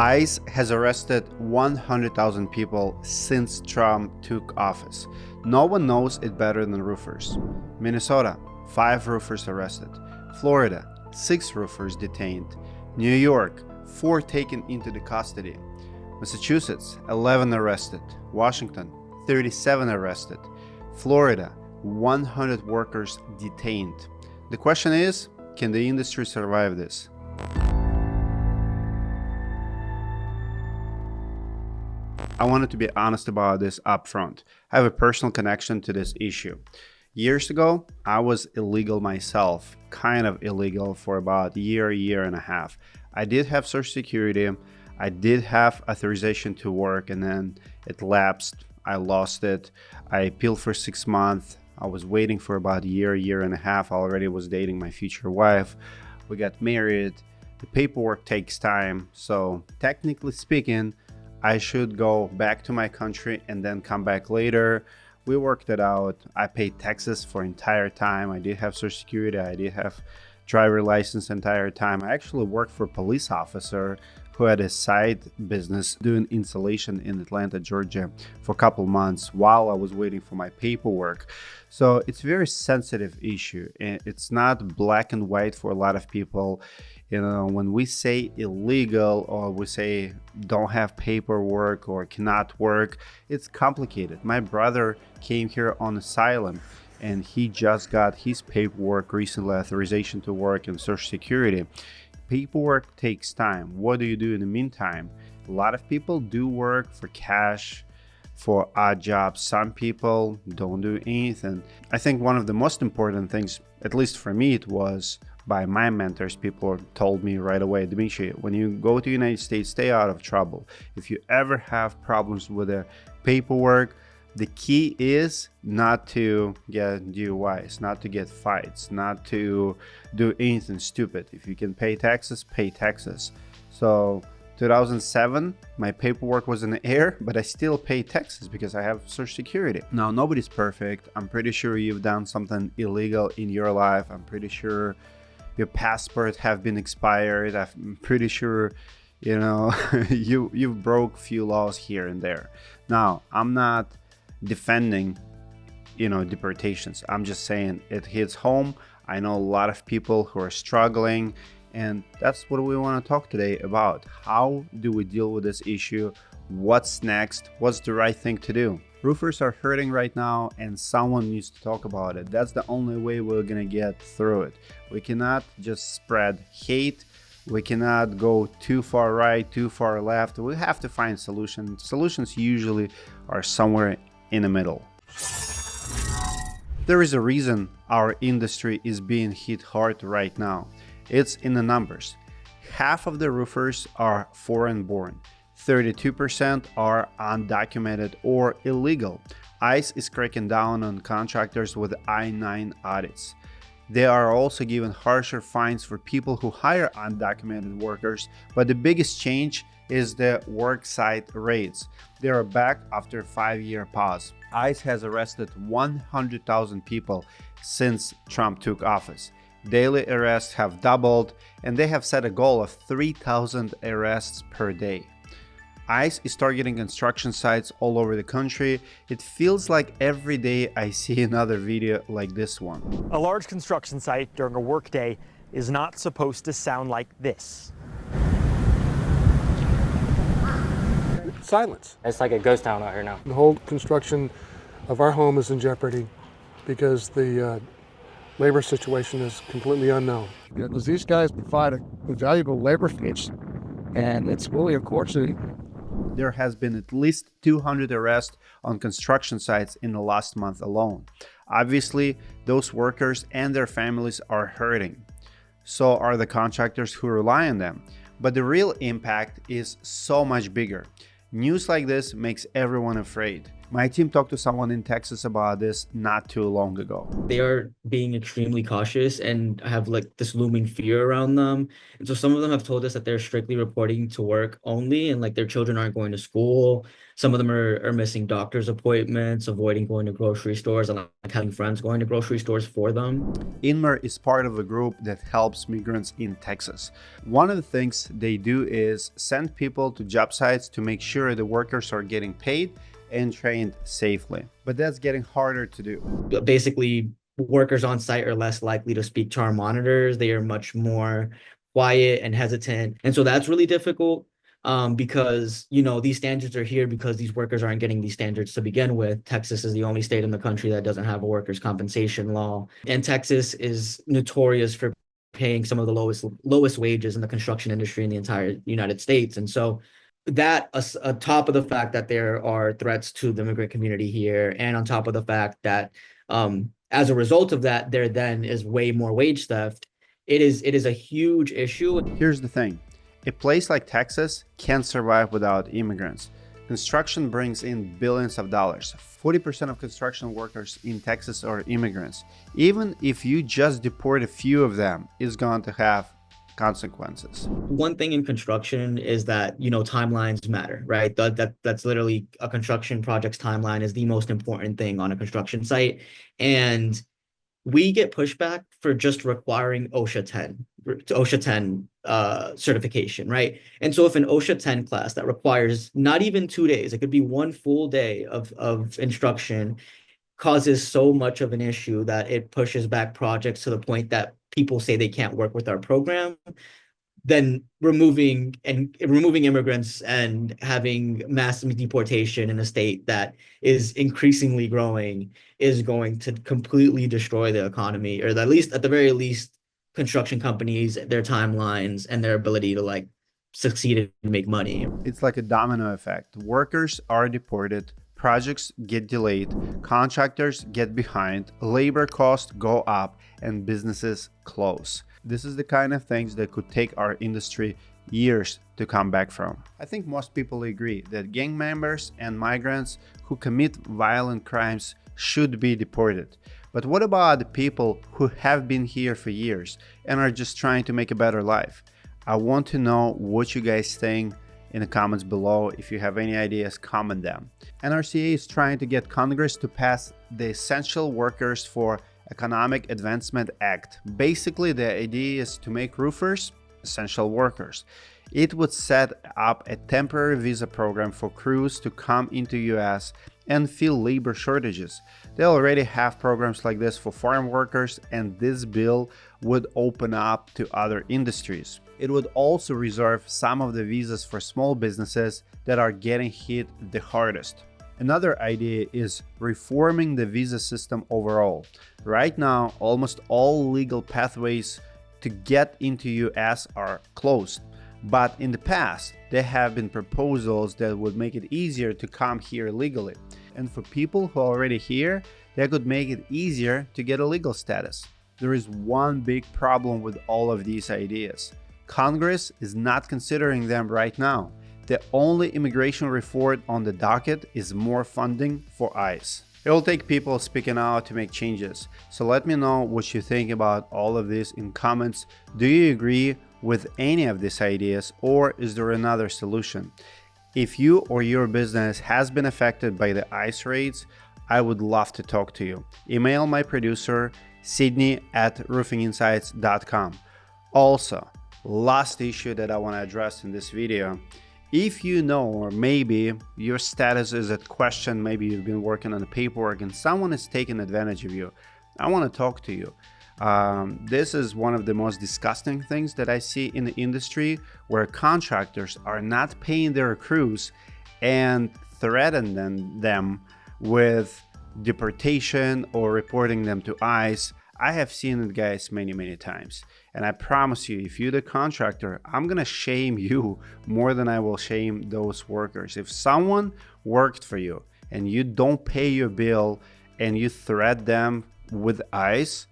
ICE has arrested 100,000 people since Trump took office. No one knows it better than roofers. Minnesota, 5 roofers arrested. Florida, 6 roofers detained. New York, 4 taken into the custody. Massachusetts, 11 arrested. Washington, 37 arrested. Florida, 100 workers detained. The question is, can the industry survive this? I wanted to be honest about this up front. I have a personal connection to this issue. Years ago, I was illegal myself, kind of illegal for about a year and a half. I did have Social Security, I did have authorization to work, and then it lapsed. I lost it. I appealed for 6 months. I was waiting for about a year and a half. I already was dating my future wife. We got married. The paperwork takes time. So technically speaking, I should go back to my country and then come back later. We worked it out. I paid taxes for entire time. I did have Social Security. I did have driver license entire time. I actually worked for a police officer who had a side business doing insulation in Atlanta, Georgia for a couple months while I was waiting for my paperwork. So it's a very sensitive issue, and it's not black and white for a lot of people. You know, when we say illegal or we say don't have paperwork or cannot work, it's complicated. My brother came here on asylum and he just got his paperwork recently, authorization to work and Social Security. Paperwork takes time. What do you do in the meantime? A lot of people do work for cash, for odd jobs. Some people don't do anything. I think one of the most important things, at least for me, it was by my mentors. People told me right away, Dmitry, when you go to the United States, stay out of trouble. If you ever have problems with the paperwork, the key is not to get DUIs, not to get fights, not to do anything stupid. If you can pay taxes, pay taxes. So 2007, my paperwork was in the air, but I still pay taxes because I have Social Security. Now, nobody's perfect. I'm pretty sure you've done something illegal in your life. I'm pretty sure your passport have been expired. I'm pretty sure, you know, you've broke a few laws here and there. Now, I'm not defending, you know, deportations. I'm just saying it hits home. I know a lot of people who are struggling, and that's what we want to talk today about. How do we deal with this issue? What's next? What's the right thing to do? Roofers are hurting right now, and someone needs to talk about it. That's the only way we're gonna get through it. We cannot just spread hate. We cannot go too far right, too far left. We have to find solutions. Solutions usually are somewhere in the middle. There is a reason our industry is being hit hard right now. It's in the numbers. Half of the roofers are foreign born. 32% are undocumented or illegal. ICE is cracking down on contractors with I-9 audits. They are also given harsher fines for people who hire undocumented workers, but the biggest change is the worksite raids. They are back after a 5-year pause. ICE has arrested 100,000 people since Trump took office. Daily arrests have doubled, and they have set a goal of 3,000 arrests per day. ICE is targeting construction sites all over the country. It feels like every day I see another video like this one. A large construction site during a workday is not supposed to sound like this. Silence. It's like a ghost town out here now. The whole construction of our home is in jeopardy because the labor situation is completely unknown. Because these guys provide a valuable labor force, and it's really unfortunate. There has been at least 200 arrests on construction sites in the last month alone. Obviously, those workers and their families are hurting. So are the contractors who rely on them. But the real impact is so much bigger. News like this makes everyone afraid. My team talked to someone in Texas about this not too long ago. They are being extremely cautious and have like this looming fear around them. And so some of them have told us that they're strictly reporting to work only, and like their children aren't going to school. Some of them are missing doctor's appointments, avoiding going to grocery stores, and like having friends going to grocery stores for them. Inmer is part of a group that helps migrants in Texas. One of the things they do is send people to job sites to make sure the workers are getting paid and trained safely. But that's getting harder to do. Basically, workers on site are less likely to speak to our monitors. They are much more quiet and hesitant. And so that's really difficult because, you know, these standards are here because these workers aren't getting these standards to begin with. Texas is the only state in the country that doesn't have a workers' compensation law. And Texas is notorious for paying some of the lowest wages in the construction industry in the entire United States. And so that on top of the fact that there are threats to the immigrant community here, and on top of the fact that as a result of that, there then is way more wage theft. It is a huge issue. Here's the thing. A place like Texas can't survive without immigrants. Construction brings in billions of dollars. 40% of construction workers in Texas are immigrants. Even if you just deport a few of them, it's going to have consequences. One thing in construction is that, you know, timelines matter, right? That's literally a construction project's timeline is the most important thing on a construction site. And we get pushback for just requiring OSHA 10 certification, right? And so if an OSHA 10 class that requires not even 2 days, it could be one full day of instruction, causes so much of an issue that it pushes back projects to the point that people say they can't work with our program, then removing immigrants and having mass deportation in a state that is increasingly growing is going to completely destroy the economy, or at the very least, construction companies, their timelines, and their ability to like succeed and make money. It's like a domino effect. Workers are deported, projects get delayed, contractors get behind, labor costs go up, and businesses close. This is the kind of things that could take our industry years to come back from. I think most people agree that gang members and migrants who commit violent crimes should be deported. But what about the people who have been here for years and are just trying to make a better life? I want to know what you guys think in the comments below. If you have any ideas, comment them. NRCA is trying to get Congress to pass the Essential Workers for Economic Advancement Act. Basically, the idea is to make roofers essential workers. It would set up a temporary visa program for crews to come into US and fill labor shortages. They already have programs like this for farm workers, and this bill would open up to other industries. It would also reserve some of the visas for small businesses that are getting hit the hardest. Another idea is reforming the visa system overall. Right now, almost all legal pathways to get into US are closed. But in the past, there have been proposals that would make it easier to come here legally. And for people who are already here, that could make it easier to get a legal status. There is one big problem with all of these ideas. Congress is not considering them right now. The only immigration reform on the docket is more funding for ICE. It will take people speaking out to make changes. So let me know what you think about all of this in comments. Do you agree with any of these ideas, or is there another solution? If you or your business has been affected by the ICE raids, I would love to talk to you. Email my producer, Sydney@roofinginsights.com. Also, last issue that I want to address in this video. If you know, or maybe your status is at question, maybe you've been working on the paperwork and someone is taking advantage of you, I want to talk to you. This is one of the most disgusting things that I see in the industry, where contractors are not paying their crews and threaten them with deportation or reporting them to ICE. I have seen it, guys, many times. And I promise you, if you're the contractor, I'm gonna shame you more than I will shame those workers. If someone worked for you and you don't pay your bill and you threat them with ICE,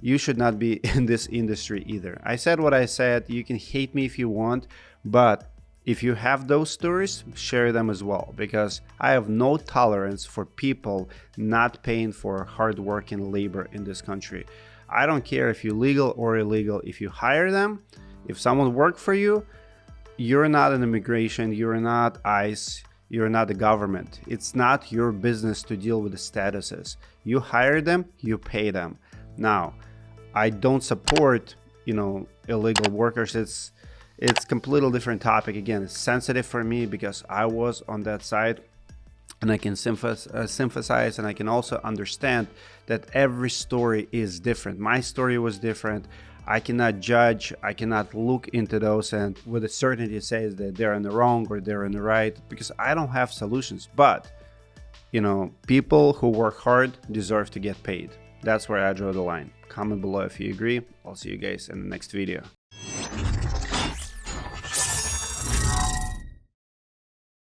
you should not be in this industry either. I said what I said. You can hate me if you want, but If you have those stories, share them as well, because I have no tolerance for people not paying for hardworking labor in this country. I don't care if you're legal or illegal. If you hire them, if someone works for you, you're not an immigration, you're not ICE, you're not the government. It's not your business to deal with the statuses. You hire them, you pay them. Now, I don't support, illegal workers. It's completely different topic. Again, it's sensitive for me because I was on that side, and I can sympathize, and I can also understand that every story is different. My story was different. I cannot judge, I cannot look into those and with a certainty say that they're in the wrong or they're in the right, because I don't have solutions. But, people who work hard deserve to get paid. That's where I draw the line. Comment below if you agree. I'll see you guys in the next video.